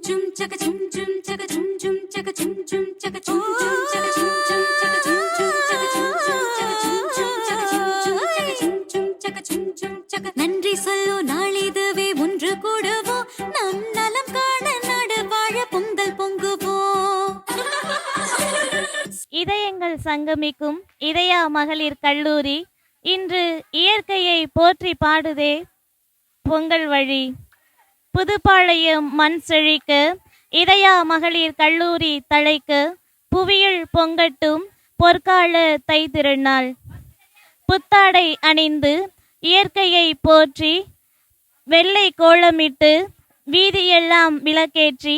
chum chaka chum chum chaka chum chum chaka chum chum chaka chum chum chaka chum chum chaka chum chum chaka chum chum chaka chum chum chaka chum chum chaka chum chum chaka நன்றி சொல்லோ நாளிதுவே ஒன்று கூடுவோ நம் நலம் காண நாடு வாழ பொங்கல் பொங்குவோ. இதயங்கள் சங்கமிக்கும் இதயா மகளிர் கல்லூரி இன்று இயற்கையை போற்றி பாடுதே பொங்கல் வழி. புதுப்பாளையம் மண் செழிக்க இதயா மகளிர் கல்லூரி தழைக்க புவியில் பொங்கட்டும் பொற்கால தை திருநாள். புத்தாடை அணிந்து இயற்கையை போற்றி வெள்ளை கோலமிட்டு வீதியெல்லாம் விளக்கேற்றி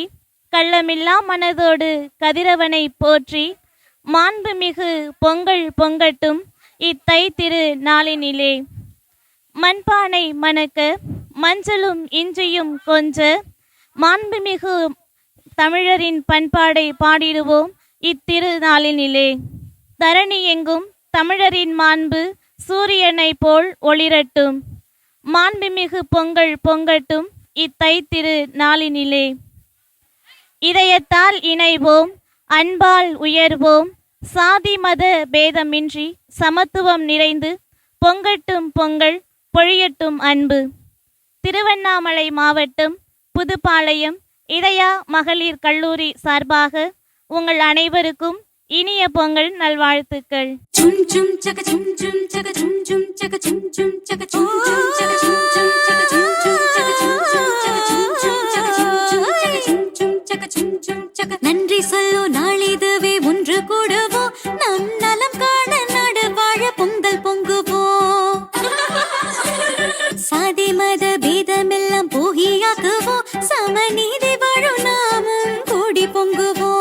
கள்ளமில்லா மனதோடு கதிரவனை போற்றி மாண்புமிகு பொங்கல் பொங்கட்டும் இத்தை திரு நாளினிலே. மண்பானை மணக்க மஞ்சளும் இஞ்சியும் கொஞ்ச மாண்புமிகு தமிழரின் பண்பாடை பாடிடுவோம் இத்திரு நாளினிலே. தரணி எங்கும் தமிழரின் மாண்பு சூரியனை போல் ஒளிரட்டும் மாண்புமிகு பொங்கல் பொங்கட்டும் இத்தை திரு நாளினிலே. இதயத்தால் இணைவோம் அன்பால் உயர்வோம் சாதி மத பேதமின்றி சமத்துவம் நிறைந்து பொங்கட்டும் பொங்கல் பொழியட்டும் அன்பு. திருவண்ணாமலை மாவட்டம் புதுப்பாளையம் இதயா மகளிர் கல்லூரி சார்பாக உங்கள் அனைவருக்கும் இனிய பொங்கல் நல்வாழ்த்துக்கள். chum chum chaka chum chum chaka chum chum chaka chum chum chaka chum chum chaka chum chum chaka chum chum chaka chum chum chaka chum chum chaka chum chum chaka chum chum chaka chum chum chaka நன்றி சொல்லோ நாளிதுவே ஒன்று கூடுவோ நம் நலம் காண நாடு வாழ பொங்கல் பொங்குவோ. சாதி மத பேதமெல்லாம் போகியாக்குவோ சமநீதி வாழும் நாமும் கூடி பொங்குவோ.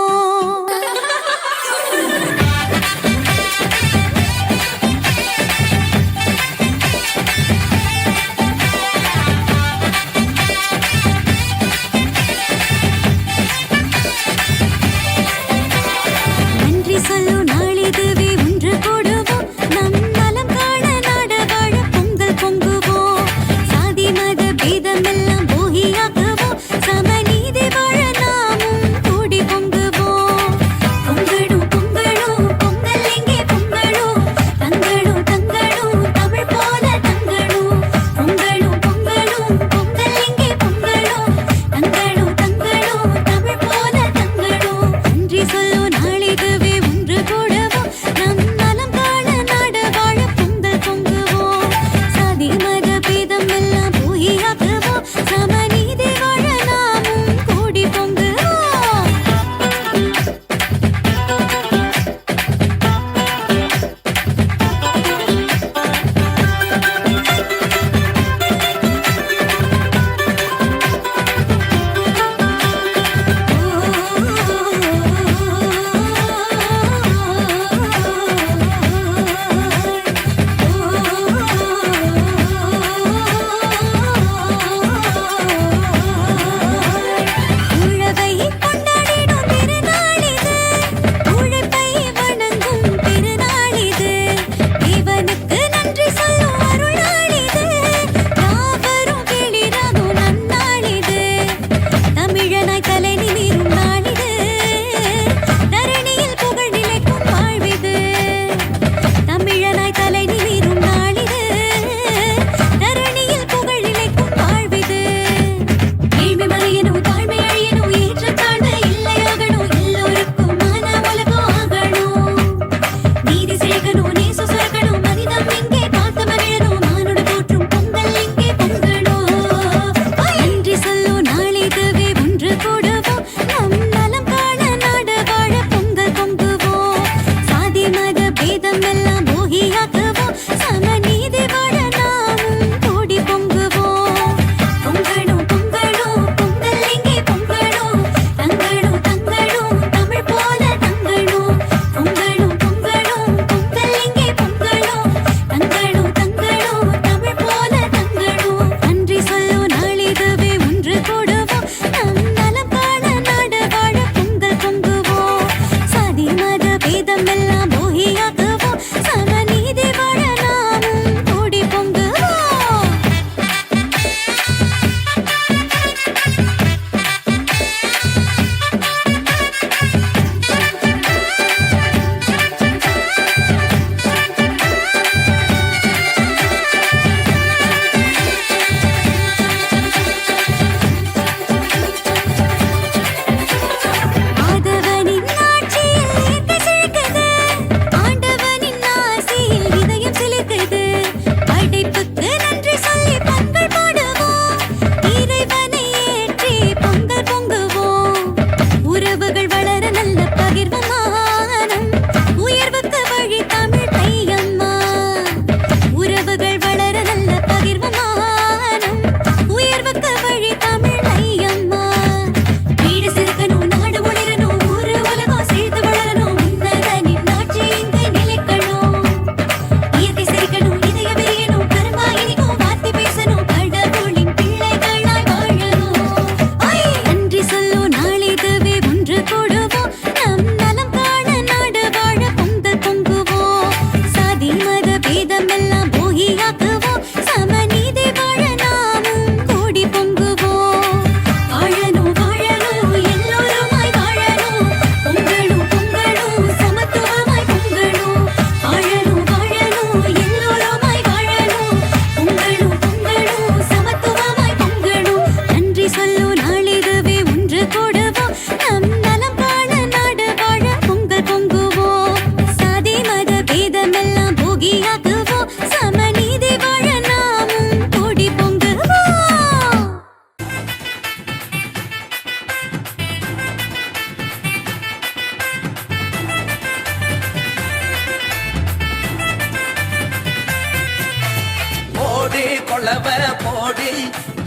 கொளவ போடு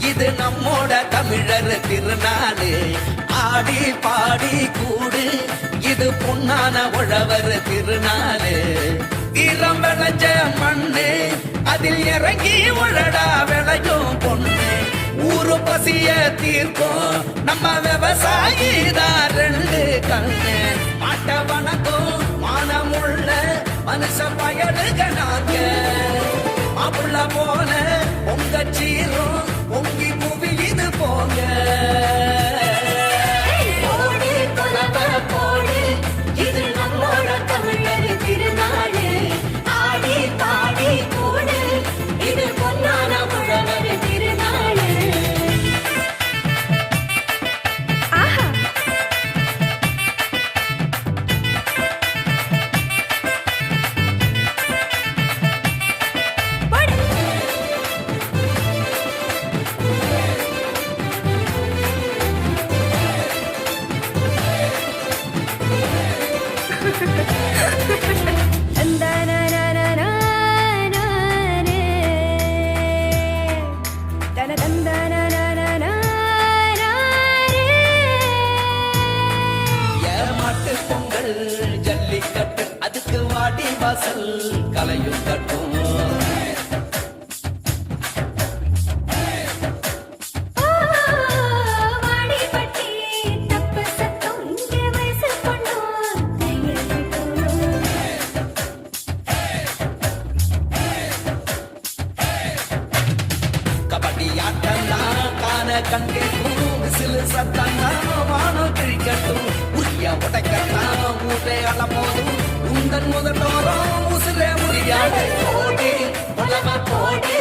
இது நம்மோட தமிழர் திருநாளு ஆடி பாடி கூடு இது பொன்னான உழவர் திருநாளு தீரம் விளைஞ்ச மண்ணு அதில் இறங்கி உழடா விளையும் பொண்ணு ஊரு பசிய தீர்க்கும் நம்ம விவசாயி தான் ரெண்டு கண்ணு மாட்ட வணக்கம் மானமுள்ள மனுஷ பயலுக நாங்க மாப்புள்ள போல உங்க சீரும் பொங்கி குவி இது போங்க போடு கொலவ போடு இது நம்மோட தமிழர் திருநாடு ஆடி பாடி கூடு இது பொன்னான உழவர் திருநாடு ஆஹா ஏமாட்டு பொங்கல் ஜல்லிக்கட்டு அதுக்கு வாடி வாசல் கலையும் கட்டும் வாடிப்பட்டி தப்பு சத்தம் இங்கே வயசு பொண்ணும் கையில் விட்டோம் கபடி ஆட்டம்தான் காண கண்கேக்கும் விசிலு சத்தம்தான் வானம் கிழிக்கட்டும் உரிய உடைக்கத்தான் ஊரே அலமோதும் உந்தன் முதல்வரும் உசிரே முடியாது போடு கொலவ போடு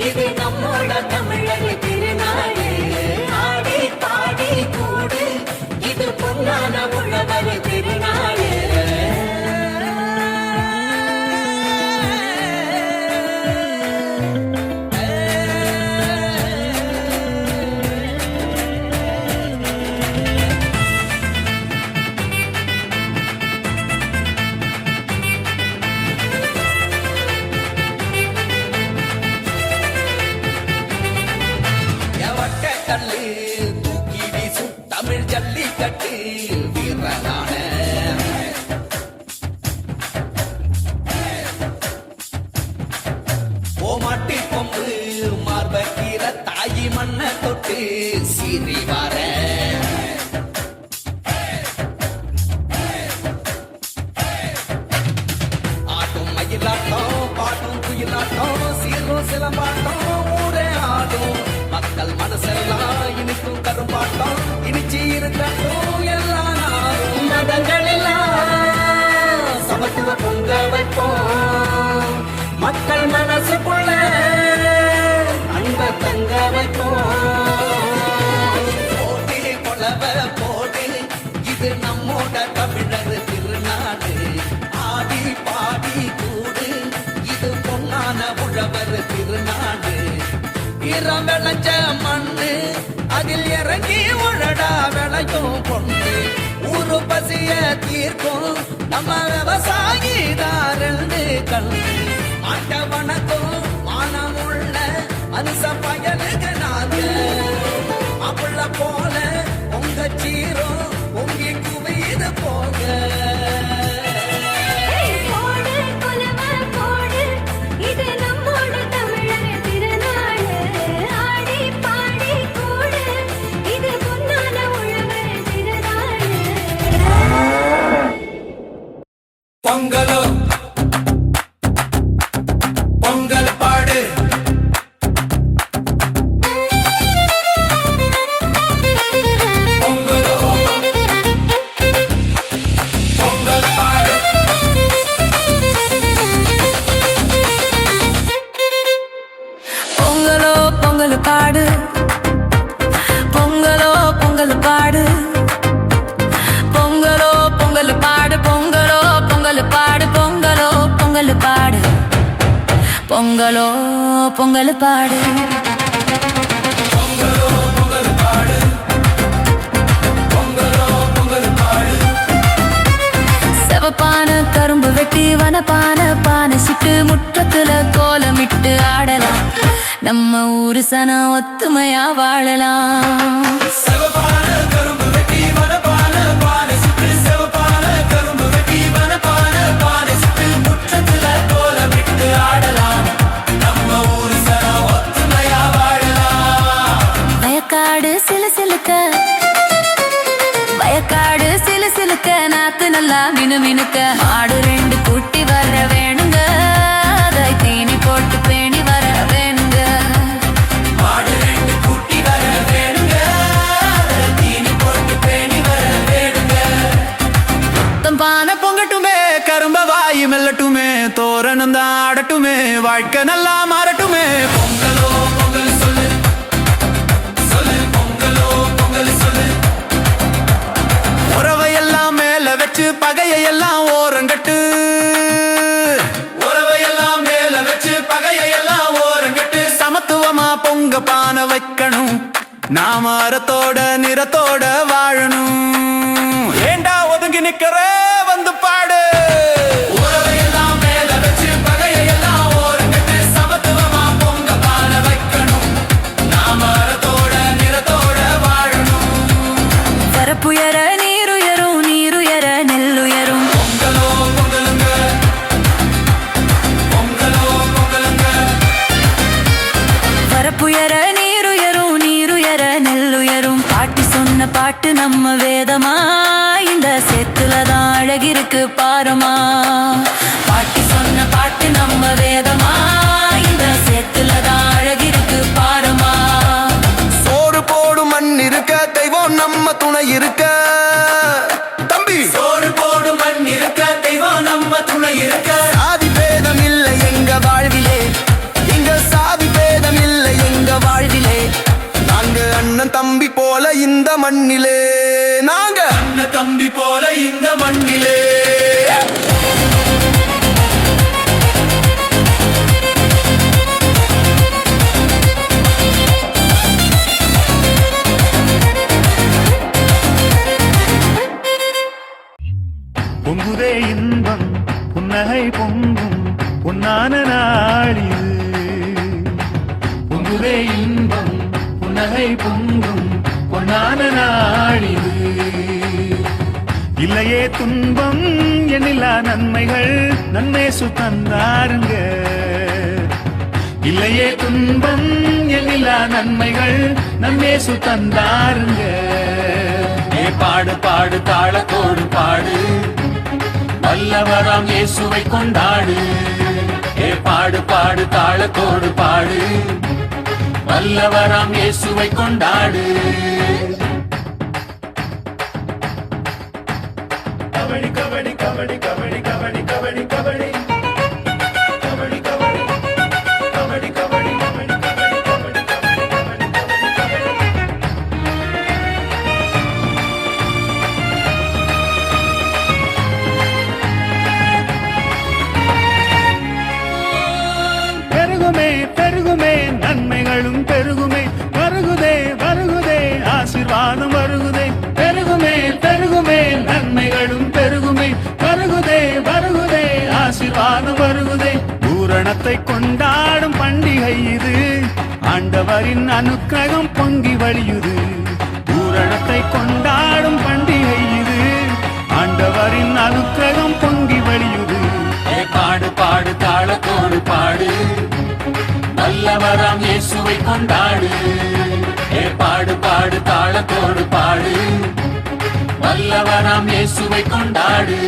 இது நம்மோட தமிழர் திருநாடு ஆடி பாடி கூடு இது பொன்னான உழவர் திருநாடு எவட்ட கல்லு தூக்கி வீசும் தமிழ் ஜல்லிக்கட்டு வீரனான ஓமாட்டி கொம்பு மார்பக்கீர தாயி மண்ண தொட்டு சீறி வார ஆட்டும் மயிலாட்டம் பாட்டும் குயிலாட்டம் சீரும் சிலம்பாட்டம் ஊரே ஆடும் மக்கள் மனசெல்லாம் இனிக்கும் கரும்பாட்டம் இனிச்சு இருக்கட்டும் எல்லா நாளும் மதங்களெல்லாம் சமத்துவ பொங்க வைப்போம் மக்கள் மனசுக்குள்ள அன்ப தங்க வைப்போம் போட்டி கொலவ போடு இது நம்மோட தமிழர் திருநாடு ஆடி பாடி கூடு இது பொன்னான உழவர் திருநாடு ஈரம் விளைஞ்ச மண்ணு அதில் இறங்கி உழடா விளையும் பொண்ணு ஊரு பசிய தீர்க்கும் நம்ம விவசாயி தான் ரெண்டு கண்ணு மாட்ட வணக்கம் மானமுள்ள மனுஷ பயலுக நாங்க மாப்புள்ள போல உங்க சீரும் பொங்கி குவியுது போங்க போடு கொலவ போடு இது நம்மோட தமிழர் திருநாடு ஆடி பாடி கூடு இது பொன்னான உழவர் திருநாடு பொங்கலோ பொங்கல் பாடு பொங்கலோ பொங்கல் பாடு பொங்கலோ பொங்கல் பாடு பொங்கலோ பொங்கல் பாடு பொங்கலோ பொங்கல் பாடு பொங்கலோ பொங்கல் பாடு பொங்கலோ பொங்கல் பாடு பொங்கலோ பொங்கல் பாடு செவப்பான கரும்பு வெட்டி வனப்பான பானை சிட்டு முற்றத்துல கோலமிட்டு ஆடலாம் நம்ம ஊரு சனம் ஒத்துமையா வாழலாம். சிவப்பான கரும்பு வெட்டி வனப்பான பானை சுட்டு சிவப்பான கரும்பு வெட்டி வனப்பான பானை சுட்டு முற்றத்துல கோலமிட்டு ஆடலாம். நம்ம ஊரு சனம் ஒத்துமையா வாழலாம். வயக்காடு சிலுசிலுக்க வயக்காடு சிலுசிலுக்க நாத்து நல்லா மினுமினுக்க ஆடு ரெண்டு கூட்டி வர வேணுங்க, அதை தீனி போட்டு பேணி வர வேணுங்க. மாடு ரெண்டு கூட்டி வர வேணுங்க, அதை தீனி போட்டு பேணி வர வேணுங்க. பானை பொங்கட்டுமே, கரும்ப வாயு மெல்லட்டுமே, தோரணம் தான் ஆடட்டுமே, வாழ்க்கை நல்லா மாறட்டுமே. பொங்கலோ பொங்கல் சொல்லு சொல்லு, பொங்கலோ பொங்கல் சொல்லு. உறவையெல்லாம் மேல வச்சு பகையெல்லாம் ஓரங்கட்டு, உறவையெல்லாம் மேல வச்சு பகையெல்லாம் ஓரங்கட்டு. சமத்துவமா பொங்க பானை வைக்கணும், நாம அறத்தோட நிறத்தோட வாழணும். ஏண்டா ஒதுங்கி நிக்கிற வந்து பாடு. உறவையெல்லாம் மேல வச்சு பகையெல்லாம் ஓரங்கட்டு, சமத்துவமா பொங்க பானை வைக்கணும், நாம அறத்தோட நிறத்தோட வாழணும். வரப்புயர நீருயரும் நீருயர நெல்லுயரும். பொங்கலோ பொங்கலுங்க, பொங்கலோ பொங்கலுங்க. வரப்புயர நீருயரும் நீருயர நெல்லுயரும். பாட்டி சொன்ன பாட்டு நம்ம வேதமா, இந்த சேத்துலதான் அழகிருக்கு பாரமா. பாட்டி சொன்ன பாட்டு நம்ம வேதமா, இந்த சேத்துலதான் அழகிருக்கு பாரமா. சோறு போடும் மண் இருக்க, தெய்வம் நம்ம துணை இருக்க. தம்பி சோறு போடும் மண் இருக்க, தெய்வம் நம்ம துணை இருக்க. சாதி பேதம் இல்லை எங்க வாழ்விலே, இங்க சாதி பேதம் இல்லை எங்க வாழ்விலே. நாங்க அண்ணன் தம்பி போல இந்த மண்ணிலே, நாங்க அண்ணன் தம்பி போல இந்த மண்ணிலே. பொங்குதே இன்பம் புன்னகை பொங்கும் பொன்னான நாளிது. பொங்குதே இன்பம் புன்னகை பொங்கும் பொன்னான நாளிது. இல்லையே துன்பம் எண்ணிலா நன்மைகள் நன்மேசு தந்தாருங்க. இல்லையே துன்பம் எண்ணிலா நன்மைகள் நன்மேசு தந்தாருங்க. ஏ பாடு பாடு தாளத்தோடு பாடு, வல்லவராம் இயேசுவை கொண்டாடு. ஏ பாடு பாடு தாளத்தோடு பாடு, வல்லவராம் இயேசுவை கொண்டாடு. கபடி கபடி கபடி கபடி கபடி கபடி கபடி கபடி கபடி கபடி கபடி கபடி கபடி கபடி கபடி பெருகுமே பெருகுமே நன்மைகளும் பெருகுமே, வருகுதே வருகுதே ஆசீர்வாதம் வருகுதே. பெருகுமே பெருகுமே நன்மைகளும் பெருகுமே, வருகுதே வருகுதே ஆசீர்வாதம் வருகுதே. பூரணத்தை கொண்டாடும் பண்டிகை இது, ஆண்டவரின் அனுக்கிரகம் பொங்கி வழியுது. பூரணத்தை கொண்டாடும் பண்டிகை இது, ஆண்டவரின் அனுக்கிரகம் பொங்கி வழியுது. ஏ பாடு பாடு தாளத்தோடு பாடு, வல்லவராம் இயேசுவை கொண்டாடு. ஏ பாடு பாடு தாளத்தோடு பாடு, வல்லவராம் இயேசுவை கொண்டாடு.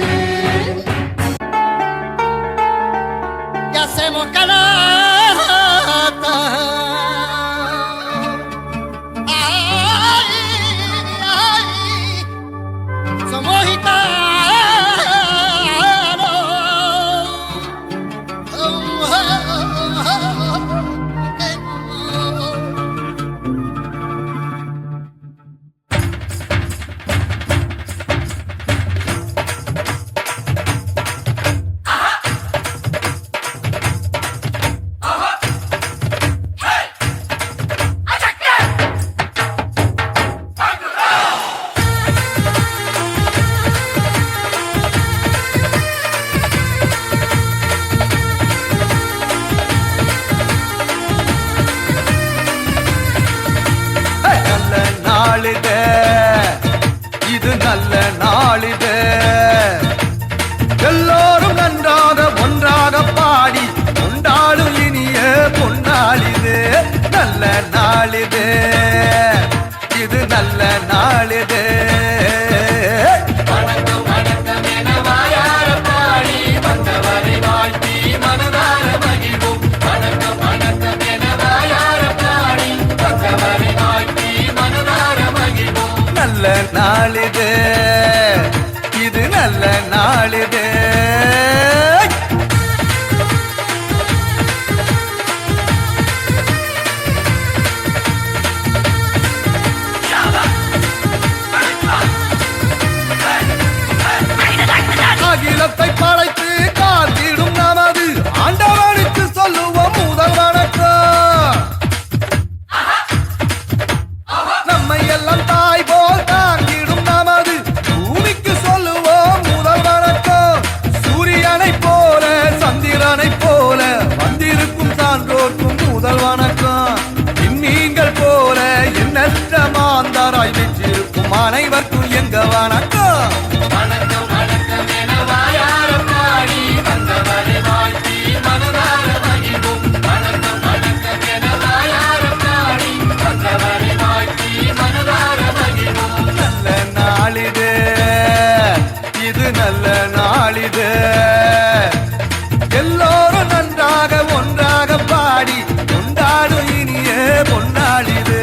hacemos canasta. Ay, ay, somos gitanos. நாளிதே இது நல்ல நாளிதே எல்லோரும் நன்றாக ஒன்றாக பாடி கொண்டாடும் இனிய பொன்னாளிதே நல்ல நாளிதே இது நல்ல நாளிதே வணக்கம் வணக்கம் என வாயார பாடி வந்தவரை வாழ்த்தி மனதார மகிழ்வோம் வணக்கம் வணக்கம் என வாயார பாடி வந்தவரை வாழ்த்தி மனதார மகிழ்வோம் நல்ல நாளிதே இது நல்ல நாளிதே அகிலத்தை படைத்து காத்திடும் நமது ஆண்டவனுக்கு சொல்லுவோம் முதல் வணக்கம் நம்மை எல்லாம் தாய் போல் தாங்கிடும் நமது பூமிக்கு சொல்லுவோம் முதல் வணக்கம் சூரியனை போல சந்திரனை போல வந்திருக்கும் சான்றோர்க்கும் முதல் வணக்கம் நீங்கள் போல எண்ணற்ற மாந்தாராய் வெற்றிருக்கும் அனைவருக்கும் எங்க வணக்கம் வணக்கம் வணக்கம் என வாயார பாடி வந்தவரை வாழ்த்தி மனதார மகிழ்வோம் வணக்கம் வணக்கம் என வாயார பாடி வந்தவரை வாழ்த்தி மனதார மகிழ்வோம் நல்ல நாளிதே இது நல்ல நாளிதே எல்லோரும் நன்றாக ஒன்றாக பாடி கொண்டாடும் இனிய பொன்னாளிதே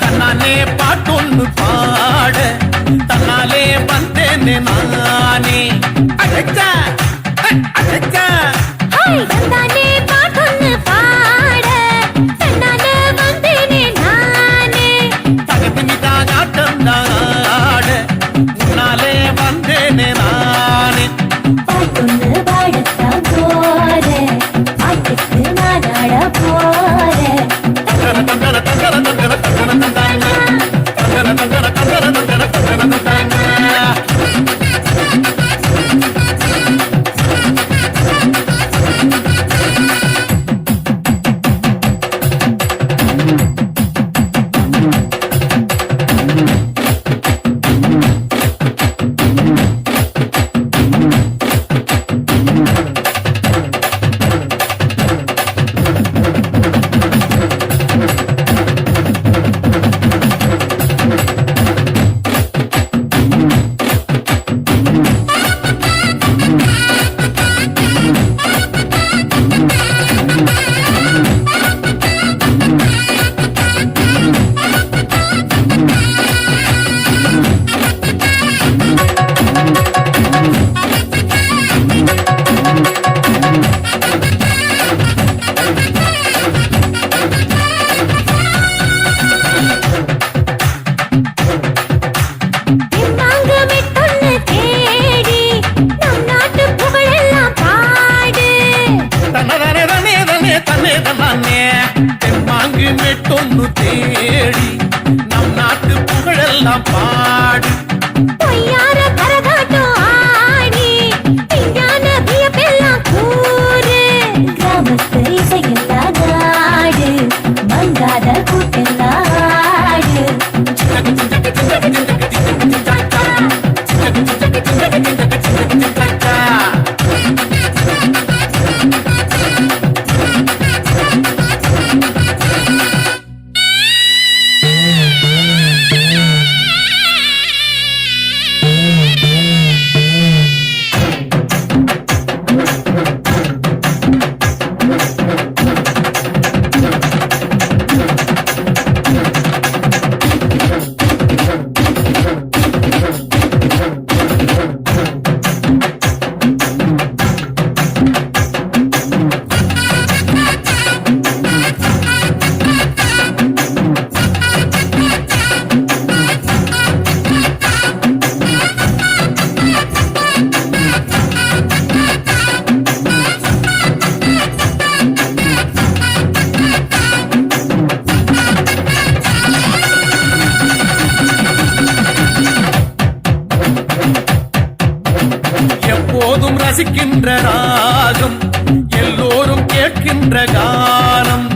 தன்னாலே பாட்டொன்னு பாட தன்னாலே வந்தேனே நானே அழைச்சா அழைச்சா தந்தானே பாட்டொன்னு பாட தன்னாலே வந்தேனே நானே தகதிமிதான் ஆட்டம் ஆட முன்னாலே வந்தேனே நானே பாட்டொன்னு பாடத்தான் போறேன் பாட்டுக்கு நான் ஆட போறேன் தங்கர தங்கர தங்கர தங்கர தங்கர தங்கர தங்கர தங்கர தங்கர தங்கர மெட்டொன்னு தேடி நம் நாட்டு புகழெல்லாம் பாடு பொய்யார கரகாட்டம் ஆடி விஞ்ஞான வியப்பெல்லாம் கூறு கிராமத்து இசையெல்லாம் நாடு மங்காத கூட்டெல்லாம் ஆடு எப்போதும் ரசிக்கின்ற ராகம் எல்லோரும் கேட்கின்ற கானம்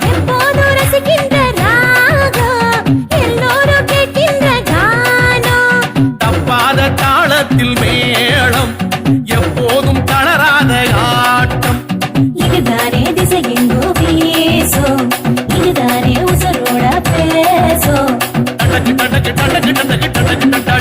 எப்போதும் ரசிக்கின்ற ராகம் எல்லோரும் கேட்கின்ற கானம் தப்பாத தாளத்தில் மேளம் எப்போதும் தளராத ஆட்டம் இதுதானே திசை எங்கோ வீசும் இதுதானே உசரோட பேசும் டண்டக்கு டண்டக்கு டண்டக்கு டண்டக்கு டண்டக்கு டண்டா